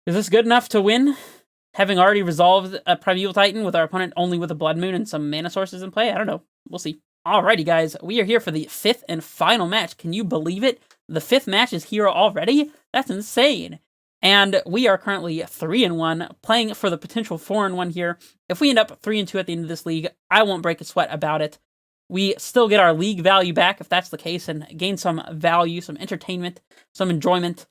Is this good enough to win? Having already resolved a Primeval Titan with our opponent only with a Blood Moon and some mana sources in play? I don't know. We'll see. Alrighty, guys. We are here for the 5th and final match. Can you believe it? The 5th match is here already? That's insane. And we are currently 3-1, playing for the potential 4-1 here. If we end up 3-2 at the end of this league, I won't break a sweat about it. We still get our league value back if that's the case, and gain some value, some entertainment, some enjoyment.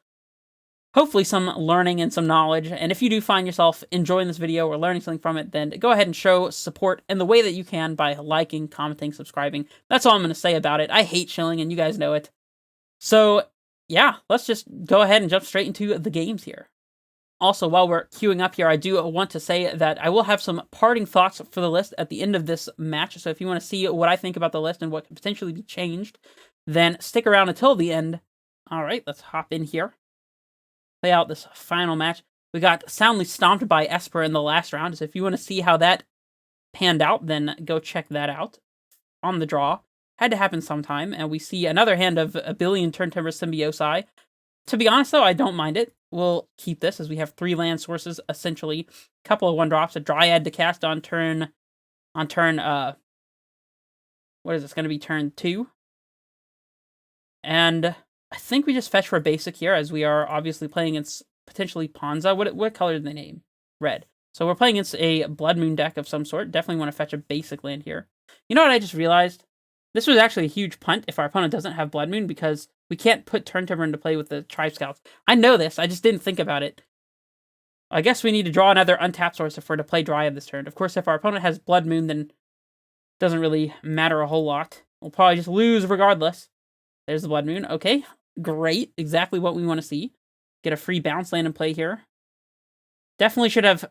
Hopefully some learning and some knowledge, and if you do find yourself enjoying this video or learning something from it, then go ahead and show support in the way that you can by liking, commenting, subscribing. That's all I'm going to say about it. I hate shilling, and you guys know it. So, yeah, let's just go ahead and jump straight into the games here. Also, while we're queuing up here, I do want to say that I will have some parting thoughts for the list at the end of this match, so if you want to see what I think about the list and what could potentially be changed, then stick around until the end. Alright, let's hop in here. Play out this final match. We got soundly stomped by Esper in the last round, so if you want to see how that panned out, then go check that out. On the draw. Had to happen sometime, and we see another hand of a billion Turntimber Symbiosis. To be honest, though, I don't mind it. We'll keep this, as we have 3 land sources, essentially. A couple of 1-drops, a Dryad to cast on turn, what is this, going to be turn 2? And I think we just fetch for a basic here, as we are obviously playing against potentially Ponza. What color did they name? Red. So we're playing against a Blood Moon deck of some sort. Definitely want to fetch a basic land here. You know what I just realized? This was actually a huge punt if our opponent doesn't have Blood Moon, because we can't put Turntimber into play with the Tribe Scouts. I know this, I just didn't think about it. I guess we need to draw another untapped source if we're to play Dryad this turn. Of course, if our opponent has Blood Moon, then it doesn't really matter a whole lot. We'll probably just lose regardless. There's the Blood Moon. Okay, great. Exactly what we want to see. Get a free bounce land in play here. Definitely should have...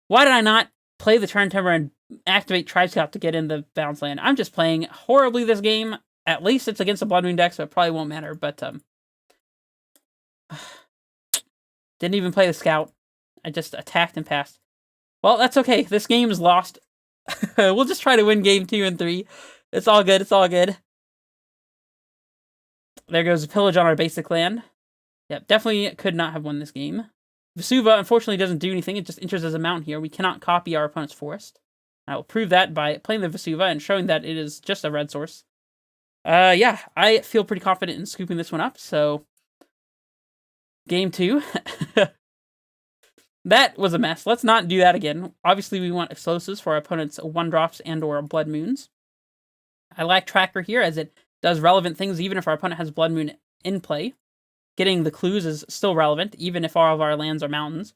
Why did I not play the Turntimber and activate Tribe Scout to get in the bounce land? I'm just playing horribly this game. At least it's against a Blood Moon deck, so it probably won't matter, but didn't even play the Scout. I just attacked and passed. Well, that's okay. This game is lost. We'll just try to win game 2 and 3. It's all good. It's all good. There goes a pillage on our basic land. Yep, definitely could not have won this game. Vesuva, unfortunately, doesn't do anything. It just enters as a mountain here. We cannot copy our opponent's forest. I will prove that by playing the Vesuva and showing that it is just a red source. Yeah, I feel pretty confident in scooping this one up, so... Game 2. That was a mess. Let's not do that again. Obviously, we want explosives for our opponent's 1-drops and or Blood Moons. I like Tracker here, as it does relevant things even if our opponent has Blood Moon in play. Getting the clues is still relevant, even if all of our lands are mountains.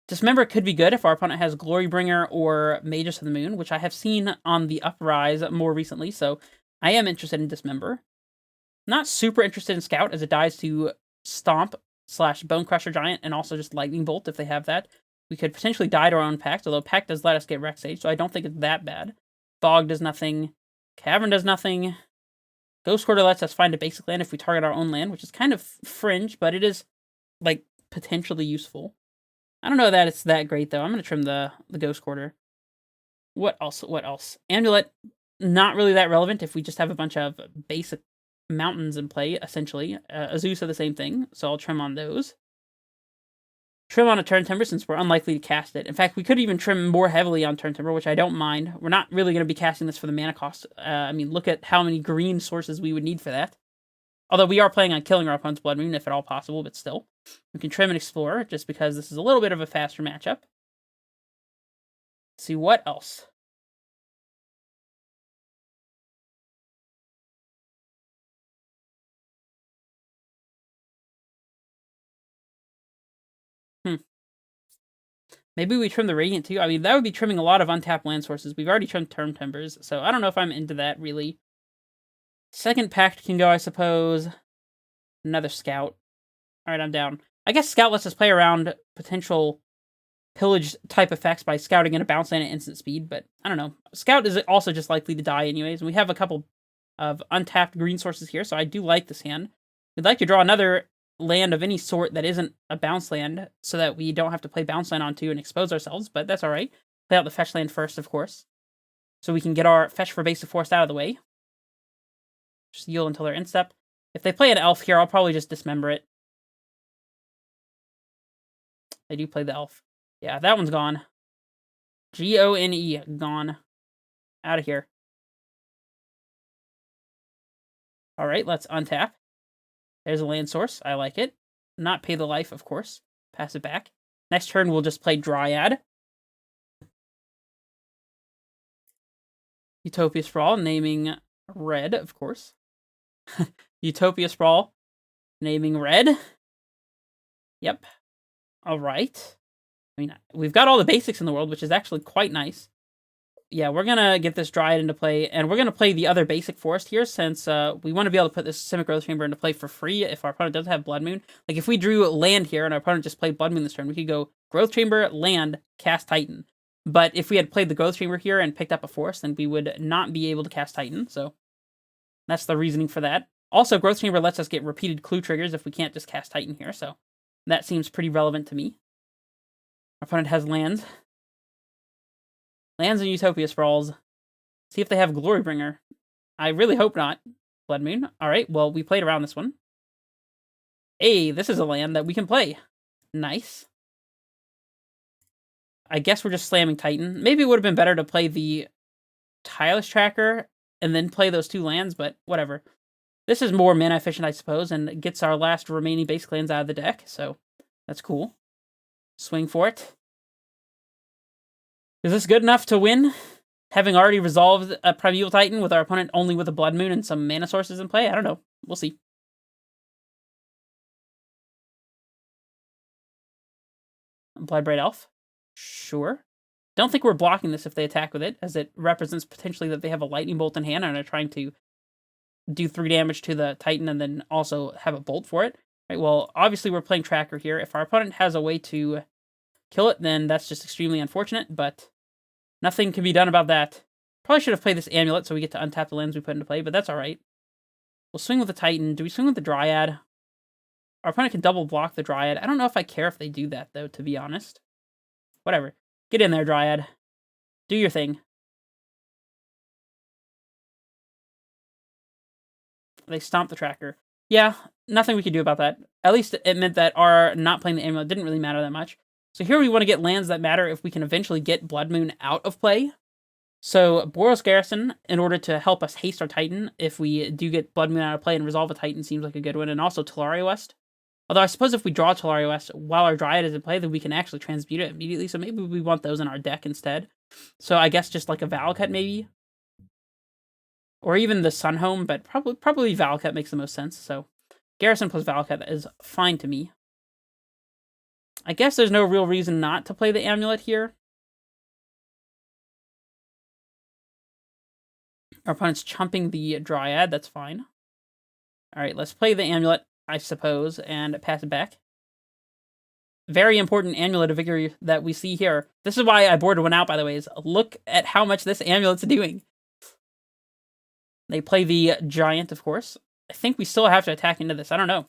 Dismember could be good if our opponent has Glorybringer or Magus of the Moon, which I have seen on the Uprise more recently, so I am interested in Dismember. Not super interested in Scout, as it dies to Stomp / Bone Crusher Giant, and also just Lightning Bolt if they have that. We could potentially die to our own Pact, although Pact does let us get Rex Age, so I don't think it's that bad. Fog does nothing. Cavern does nothing. Ghost Quarter lets us find a basic land if we target our own land, which is kind of fringe, but it is, like, potentially useful. I don't know that it's that great, though. I'm going to trim the Ghost Quarter. What else? What else? Amulet, not really that relevant if we just have a bunch of basic mountains in play, essentially. Azusa, the same thing, so I'll trim on those. Trim on a Turntimber since we're unlikely to cast it. In fact, we could even trim more heavily on Turntimber, which I don't mind. We're not really going to be casting this for the mana cost. I mean, look at how many green sources we would need for that. Although we are playing on killing our opponent's Blood Moon, if at all possible, but still. We can trim and explore, just because this is a little bit of a faster matchup. Let's see, what else? Maybe we trim the Radiant too. I mean, that would be trimming a lot of untapped land sources. We've already trimmed Turntimbers, so I don't know if I'm into that, really. Second Pact can go, I suppose. Another Scout. Alright, I'm down. I guess Scout lets us play around potential pillage type effects by scouting in a bounce land at instant speed, but I don't know. Scout is also just likely to die anyways, and we have a couple of untapped green sources here, so I do like this hand. We'd like to draw another land of any sort that isn't a bounce land, so that we don't have to play bounce land onto and expose ourselves, but that's alright. Play out the fetch land first, of course, so we can get our fetch for basic forest out of the way. Just yield until they're instep. If they play an elf here, I'll probably just dismember it. They do play the elf. Yeah, that one's gone. G-O-N-E, gone. Out of here. All right, let's untap. There's a land source. I like it. Not pay the life, of course. Pass it back. Next turn, we'll just play Dryad. Utopia Sprawl, naming red, of course. Utopia Sprawl, naming red. Yep. All right. I mean, we've got all the basics in the world, which is actually quite nice. Yeah, we're going to get this Dryad into play, and we're going to play the other basic forest here, since we want to be able to put this Simic Growth Chamber into play for free if our opponent doesn't have Blood Moon. Like, if we drew land here and our opponent just played Blood Moon this turn, we could go Growth Chamber, land, cast Titan. But if we had played the Growth Chamber here and picked up a forest, then we would not be able to cast Titan, so that's the reasoning for that. Also, Growth Chamber lets us get repeated clue triggers if we can't just cast Titan here, so that seems pretty relevant to me. Our opponent has lands. Lands and Utopia Sprawls. See if they have Glorybringer. I really hope not. Blood Moon. Alright, well, we played around this one. Hey, this is a land that we can play. Nice. I guess we're just slamming Titan. Maybe it would have been better to play the Tireless Tracker and then play those two lands, but whatever. This is more mana efficient, I suppose, and gets our last remaining basic lands out of the deck, so that's cool. Swing for it. Is this good enough to win? Having already resolved a Primeval Titan with our opponent only with a Blood Moon and some mana sources in play? I don't know. We'll see. Bloodbraid Elf? Sure. Don't think we're blocking this if they attack with it, as it represents potentially that they have a Lightning Bolt in hand and are trying to do 3 damage to the Titan and then also have a Bolt for it. Right, well, obviously we're playing Tracker here. If our opponent has a way to kill it, then that's just extremely unfortunate, but nothing can be done about that. Probably should have played this Amulet so we get to untap the lands we put into play, but that's alright. We'll swing with the Titan. Do we swing with the Dryad? Our opponent can double block the Dryad. I don't know if I care if they do that, though, to be honest. Whatever. Get in there, Dryad. Do your thing. They stomped the Tracker. Yeah, nothing we could do about that. At least it meant that our not playing the Amulet didn't really matter that much. So here we want to get lands that matter if we can eventually get Blood Moon out of play. So Boros Garrison, in order to help us haste our Titan, if we do get Blood Moon out of play and resolve a Titan, seems like a good one. And also Tolaria West. Although I suppose if we draw Tolaria West while our Dryad is in play, then we can actually transmute it immediately. So maybe we want those in our deck instead. So I guess just like a Valakut maybe. Or even the Sunhome, but probably Valakut makes the most sense. So Garrison plus Valakut is fine to me. I guess there's no real reason not to play the Amulet here. Our opponent's chumping the Dryad, that's fine. Alright, let's play the Amulet, I suppose, and pass it back. Very important Amulet of Victory that we see here. This is why I boarded one out, by the way, is look at how much this Amulet's doing. They play the Giant, of course. I think we still have to attack into this, I don't know.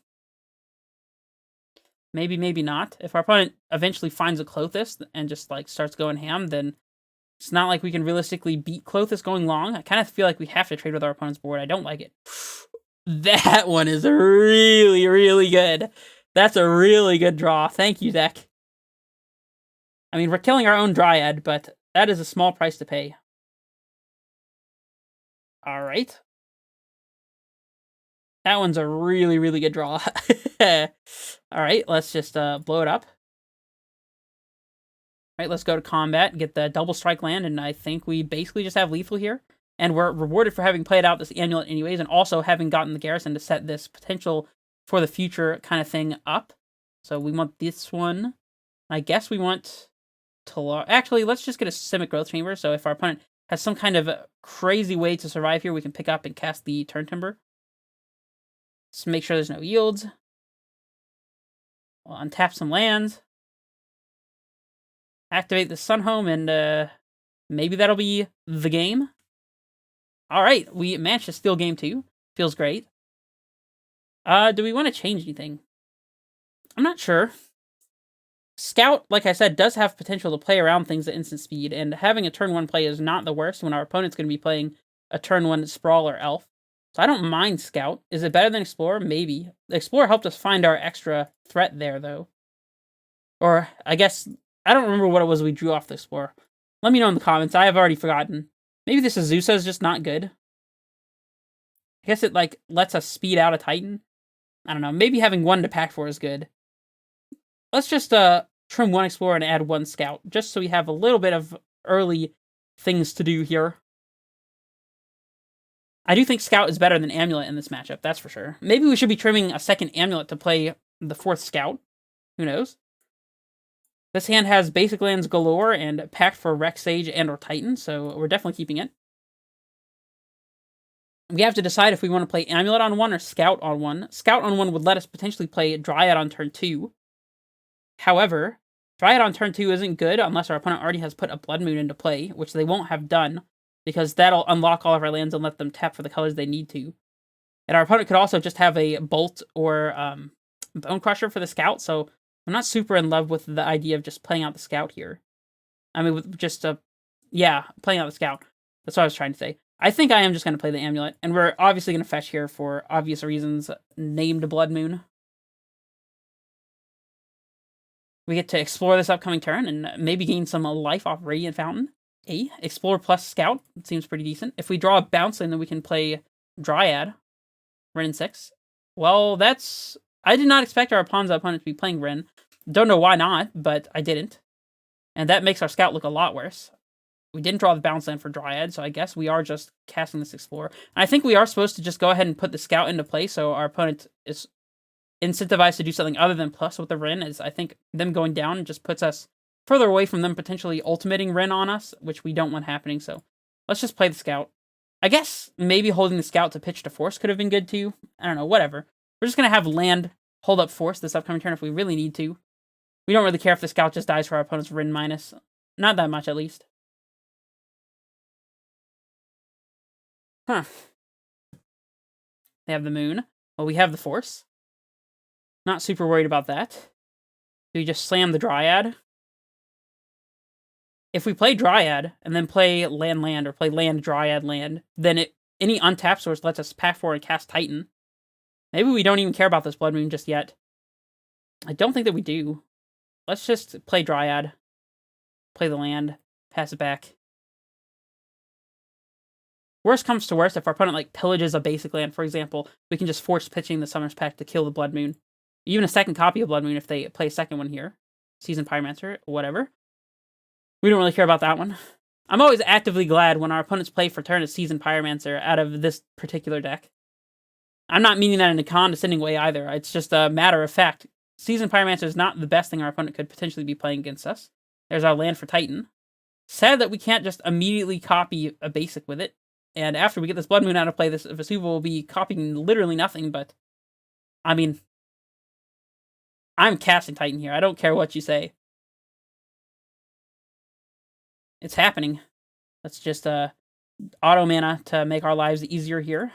Maybe, maybe not. If our opponent eventually finds a Klothys and just, like, starts going ham, then it's not like we can realistically beat Klothys going long. I kind of feel like we have to trade with our opponent's board. I don't like it. That one is really, really good. That's a really good draw. Thank you, deck. I mean, we're killing our own Dryad, but that is a small price to pay. Alright. That one's a really, really good draw. Alright, let's just blow it up. Alright, let's go to combat, get the double strike land, and I think we basically just have lethal here. And we're rewarded for having played out this Amulet anyways, and also having gotten the Garrison to set this potential for the future kind of thing up. So we want this one. I guess we want to... Actually, let's just get a Simic Growth Chamber, so if our opponent has some kind of crazy way to survive here, we can pick up and cast the Turntimber. Just make sure there's no yields. We'll untap some lands. Activate the Sunhome, and maybe that'll be the game. Alright, we managed to steal game 2. Feels great. Do we want to change anything? I'm not sure. Scout, like I said, does have potential to play around things at instant speed, and having a turn 1 play is not the worst when our opponent's going to be playing a turn 1 Sprawl or Elf. So I don't mind Scout. Is it better than Explorer? Maybe. Explorer helped us find our extra threat there, though. Or, I guess, I don't remember what it was we drew off the Explorer. Let me know in the comments. I have already forgotten. Maybe this Azusa is just not good. I guess it, like, lets us speed out a Titan. I don't know. Maybe having one to pack for is good. Let's just, trim one Explorer and add one Scout, just so we have a little bit of early things to do here. I do think Scout is better than Amulet in this matchup, that's for sure. Maybe we should be trimming a second Amulet to play the fourth Scout. Who knows? This hand has basic lands galore and packed for Rex Sage and or Titan, so we're definitely keeping it. We have to decide if we want to play Amulet on one or Scout on one. Scout on one would let us potentially play Dryad on turn 2. However, Dryad on turn 2 isn't good unless our opponent already has put a Blood Moon into play, which they won't have done, because that'll unlock all of our lands and let them tap for the colors they need to. And our opponent could also just have a Bolt or Bone Crusher for the Scout, so I'm not super in love with the idea of just playing out the Scout here. I mean, with just yeah, playing out the Scout. That's what I was trying to say. I think I am just going to play the Amulet, and we're obviously going to fetch here for obvious reasons, named Blood Moon. We get to explore this upcoming turn and maybe gain some life off Radiant Fountain. Explore plus Scout. It seems pretty decent. If we draw a bounce, then we can play Dryad. Ren 6. Well, that's... I did not expect our Ponza opponent to be playing Ren. Don't know why not, but I didn't. And that makes our Scout look a lot worse. We didn't draw the bounce land for Dryad, so I guess we are just casting this Explorer. And I think we are supposed to just go ahead and put the Scout into play, so our opponent is incentivized to do something other than plus with the Ren, as I think them going down just puts us further away from them potentially ultimating Ren on us, which we don't want happening, so let's just play the Scout. I guess maybe holding the Scout to pitch to Force could have been good too. I don't know, whatever. We're just going to have land hold up Force this upcoming turn if we really need to. We don't really care if the Scout just dies for our opponent's Ren minus. Not that much, at least. Huh. They have the Moon. Well, we have the Force. Not super worried about that. Do we just slam the Dryad? If we play Dryad, and then play land, or play land, Dryad, land, then any untapped source lets us pack for and cast Titan. Maybe we don't even care about this Blood Moon just yet. I don't think that we do. Let's just play Dryad. Play the land. Pass it back. Worst comes to worst, if our opponent like pillages a basic land, for example, we can just force pitching the Summoner's Pact to kill the Blood Moon. Even a second copy of Blood Moon if they play a second one here. Seasoned Pyromancer, whatever. We don't really care about that one. I'm always actively glad when our opponents play for turn a Seasoned Pyromancer out of this particular deck. I'm not meaning that in a condescending way either. It's just a matter of fact. Seasoned Pyromancer is not the best thing our opponent could potentially be playing against us. There's our land for Titan. Sad that we can't just immediately copy a basic with it. And after we get this Blood Moon out of play, this Vesuva will be copying literally nothing, but... I mean... I'm casting Titan here. I don't care what you say. It's happening. Let's just, auto mana to make our lives easier here.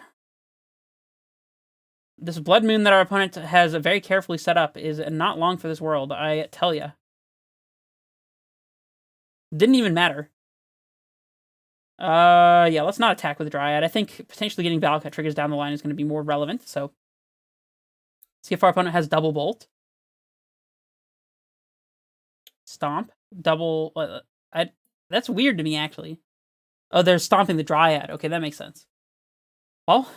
This Blood Moon that our opponent has very carefully set up is not long for this world, I tell ya. Didn't even matter. Yeah, let's not attack with Dryad. I think potentially getting Valakut triggers down the line is going to be more relevant, so... See if our opponent has double Bolt. Stomp. Double... That's weird to me, actually. Oh, they're stomping the Dryad. Okay, that makes sense. Well...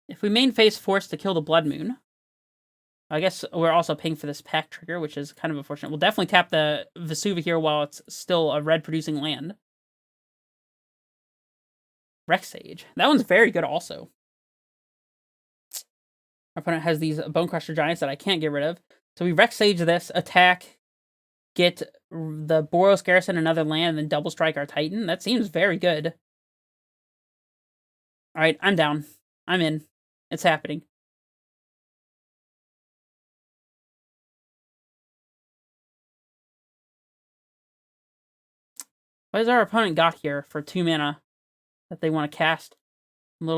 If we main phase Force to kill the Blood Moon... I guess we're also paying for this pack trigger, which is kind of unfortunate. We'll definitely tap the Vesuva here while it's still a red-producing land. Rex Sage. That one's very good also. Our opponent has these Bone Crusher Giants that I can't get rid of. So we Rex Sage this, attack, get the Boros Garrison another land, and then double strike our Titan. That seems very good. Alright, I'm down. I'm in. It's happening. What has our opponent got here for 2 mana that they want to cast? I'm a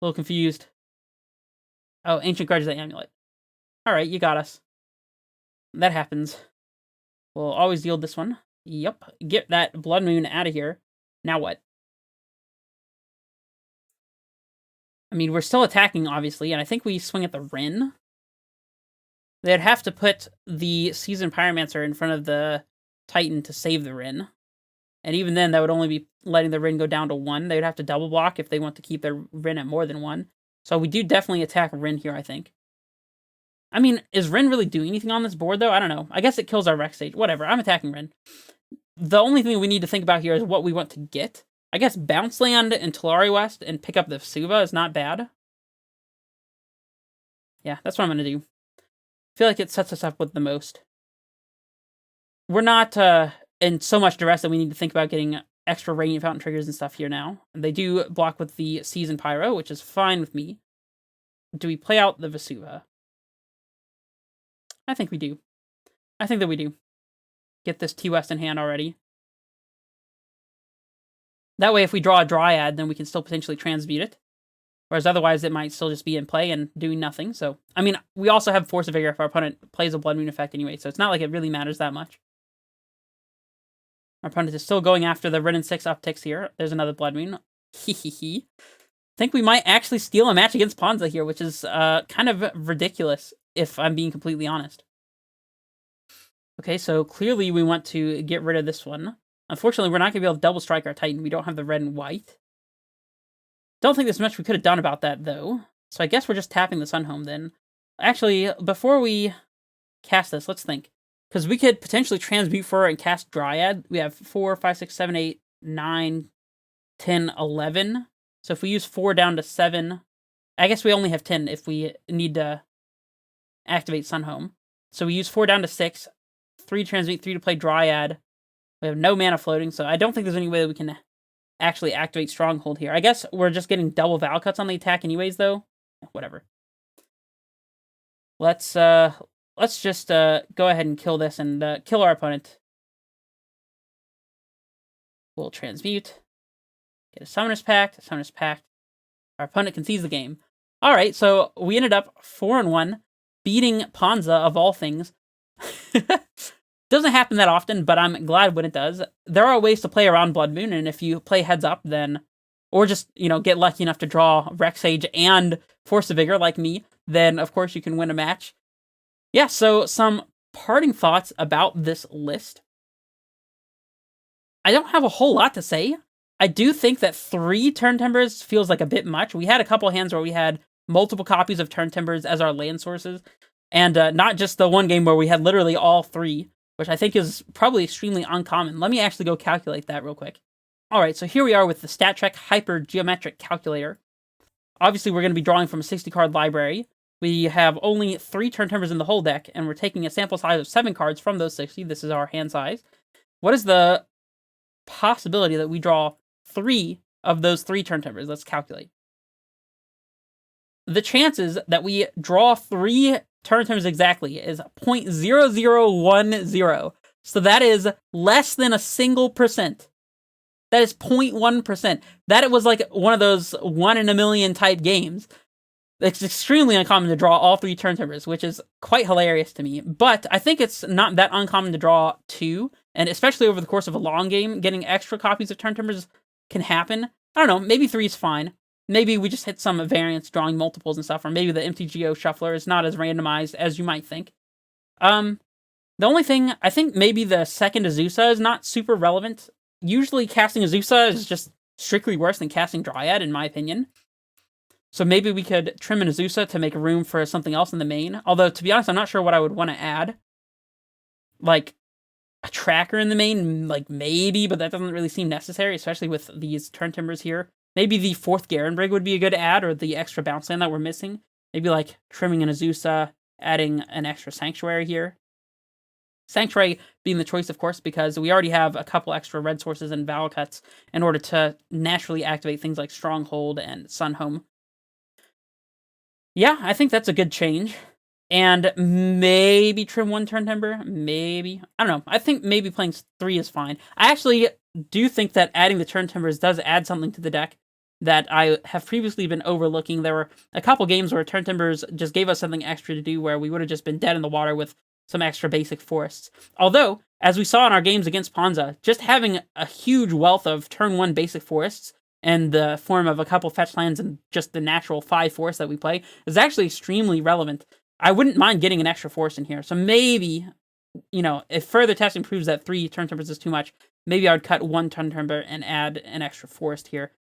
little confused. Oh, Ancient Grudge the Amulet. Alright, you got us. That happens. We'll always yield this one. Yep. Get that Blood Moon out of here. Now what? I mean, we're still attacking, obviously, and I think we swing at the Rin. They'd have to put the Seasoned Pyromancer in front of the Titan to save the Rin. And even then, that would only be letting the Rin go down to 1. They would have to double block if they want to keep their Rin at more than 1. So we do definitely attack Rin here, I think. I mean, is Rin really doing anything on this board, though? I don't know. I guess it kills our Rex Stage. Whatever, I'm attacking Rin. The only thing we need to think about here is what we want to get. I guess Bounce Land and Talari West and pick up the Suva is not bad. Yeah, that's what I'm going to do. I feel like it sets us up with the most. We're not in so much duress that we need to think about getting extra Radiant Fountain triggers and stuff here now. They do block with the Seasoned Pyro, which is fine with me. Do we play out the Vesuva? I think we do. I think that we do. Get this T-West in hand already. That way, if we draw a Dryad, then we can still potentially transmute it. Whereas otherwise, it might still just be in play and doing nothing. So, I mean, we also have Force of Vigor if our opponent plays a Blood Moon effect anyway, so it's not like it really matters that much. Our opponent is still going after the Rin and 6 upticks here. There's another Blood Moon. Hehehe. I think we might actually steal a match against Ponza here, which is kind of ridiculous, if I'm being completely honest. Okay, so clearly we want to get rid of this one. Unfortunately, we're not going to be able to double strike our Titan. We don't have the red and white. Don't think there's much we could have done about that, though. So I guess we're just tapping the Sunhome, then. Actually, before we cast this, let's think. Because we could potentially transmute for and cast Dryad. We have 4, 5, 6, 7, 8, 9, 10, 11. So if we use 4 down to 7... I guess we only have 10 if we need to activate Sunhome. So we use 4 down to 6. 3 transmute, 3 to play Dryad. We have no mana floating, so I don't think there's any way that we can actually activate Stronghold here. I guess we're just getting double Val Cuts on the attack anyways, though. Whatever. Let's just go ahead and kill this and kill our opponent. We'll transmute. Get a Summoner's Pact. Our opponent concedes the game. Alright, so we ended up 4-1, beating Ponza of all things. Doesn't happen that often, but I'm glad when it does. There are ways to play around Blood Moon, and if you play heads up, then, or just, you know, get lucky enough to draw Rex Sage and Force of Vigor like me, then of course you can win a match. Yeah, so some parting thoughts about this list. I don't have a whole lot to say. I do think that 3 Turntimbers feels like a bit much. We had a couple hands where we had multiple copies of Turntimbers as our land sources, and not just the one game where we had literally all 3, which I think is probably extremely uncommon. Let me actually go calculate that real quick. Alright, so here we are with the StatTrek Hyper Geometric Calculator. Obviously, we're going to be drawing from a 60-card library. We have only 3 Turntimbers in the whole deck, and we're taking a sample size of 7 cards from those 60. This is our hand size. What is the possibility that we draw 3 of those 3 Turntimbers? Let's calculate. The chances that we draw 3 Turntimbers exactly is 0.0010. So that is less than a single percent. That is 0.1%. That it was like one of those 1 in a million type games. It's extremely uncommon to draw all 3 Turntimbers, which is quite hilarious to me. But I think it's not that uncommon to draw 2, and especially over the course of a long game, getting extra copies of Turntimbers can happen. I don't know, maybe 3 is fine. Maybe we just hit some variants drawing multiples and stuff, or maybe the MTGO shuffler is not as randomized as you might think. The only thing, I think maybe the second Azusa is not super relevant. Usually casting Azusa is just strictly worse than casting Dryad, in my opinion. So maybe we could trim an Azusa to make room for something else in the main. Although, to be honest, I'm not sure what I would want to add. Like, a tracker in the main, like, maybe, but that doesn't really seem necessary, especially with these Turntimbers here. Maybe the 4th Garen Brig would be a good add, or the extra bounce land that we're missing. Maybe, like, trimming an Azusa, adding an extra Sanctuary here. Sanctuary being the choice, of course, because we already have a couple extra red sources and Val Cuts in order to naturally activate things like Stronghold and Sunhome. Yeah, I think that's a good change. And maybe trim 1 Turntimber? Maybe. I don't know. I think maybe playing 3 is fine. I actually do think that adding the Turntimbers does add something to the deck that I have previously been overlooking. There were a couple games where Turntimbers just gave us something extra to do where we would have just been dead in the water with some extra basic forests. Although, as we saw in our games against Ponza, just having a huge wealth of turn 1 basic forests in the form of a couple fetch lands and just the natural 5 force that we play is actually extremely relevant. I wouldn't mind getting an extra force in here. So maybe, if further testing proves that 3 Turntimbers is too much, maybe I would cut 1 Turntimber and add an extra forest here.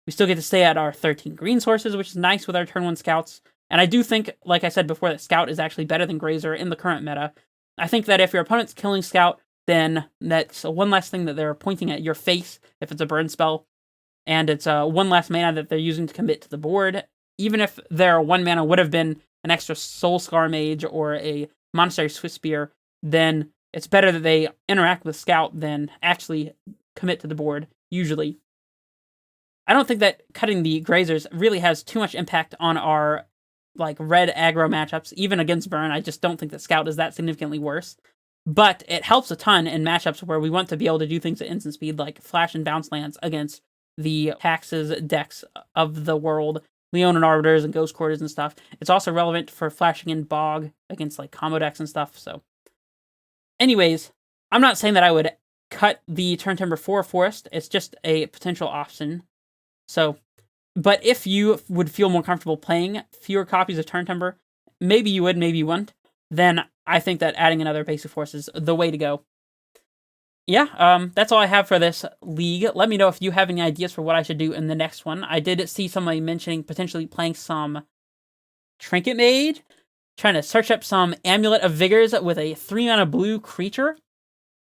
We still get to stay at our 13 green sources, which is nice with our turn 1 scouts. And I do think, like I said before, that Scout is actually better than Grazer in the current meta. I think that if your opponent's killing Scout, then that's one less thing that they're pointing at your face if it's a burn spell. And it's one less mana that they're using to commit to the board. Even if their 1 mana would have been an extra Soul Scar Mage or a Monastery Swiftspear, then it's better that they interact with Scout than actually commit to the board, usually. I don't think that cutting the Grazers really has too much impact on our red aggro matchups, even against burn. I just don't think that Scout is that significantly worse. But it helps a ton in matchups where we want to be able to do things at instant speed, like flash and bounce lands against the Taxes decks of the world, Leonin Arbiters and Ghost Quarters and stuff. It's also relevant for flashing in Bog against combo decks and stuff. So, anyways, I'm not saying that I would cut the Turntimber for Forest. It's just a potential option. So, but if you would feel more comfortable playing fewer copies of Turntimber, maybe you would, maybe you wouldn't, then I think that adding another basic force is the way to go. Yeah, that's all I have for this league. Let me know if you have any ideas for what I should do in the next one. I did see somebody mentioning potentially playing some Trinket Mage, trying to search up some Amulet of Vigors with a 3-mana blue creature.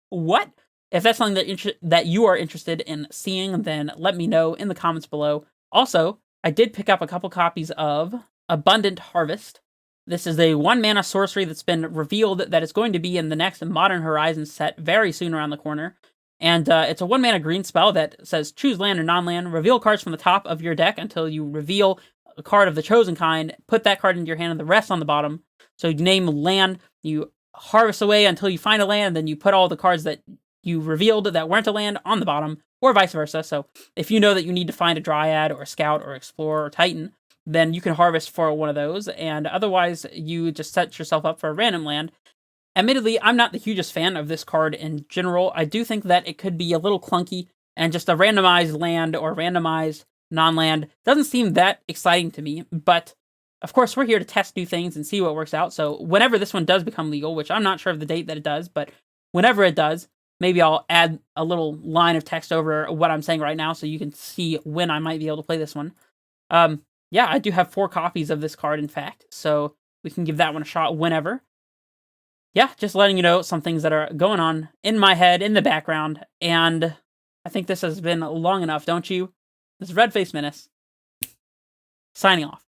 What? If that's something that you are interested in seeing, then let me know in the comments below. Also, I did pick up a couple copies of Abundant Harvest. This is a 1-mana sorcery that's been revealed that it's going to be in the next Modern Horizons set very soon around the corner. And it's a 1-mana green spell that says choose land or non-land, reveal cards from the top of your deck until you reveal a card of the chosen kind, put that card into your hand and the rest on the bottom. So you name land, you harvest away until you find a land, then you put all the cards that you revealed that weren't a land on the bottom, or vice versa. So if you know that you need to find a Dryad or a Scout or Explorer or Titan, then you can harvest for one of those, and otherwise you just set yourself up for a random land. Admittedly, I'm not the hugest fan of this card in general. I do think that it could be a little clunky, and just a randomized land or randomized non-land doesn't seem that exciting to me, but of course we're here to test new things and see what works out, so whenever this one does become legal, which I'm not sure of the date that it does, but whenever it does, maybe I'll add a little line of text over what I'm saying right now so you can see when I might be able to play this one. Yeah, I do have 4 copies of this card, in fact, so we can give that one a shot whenever. Yeah, just letting you know some things that are going on in my head, in the background, and I think this has been long enough, don't you? This is Red Face Menace, signing off.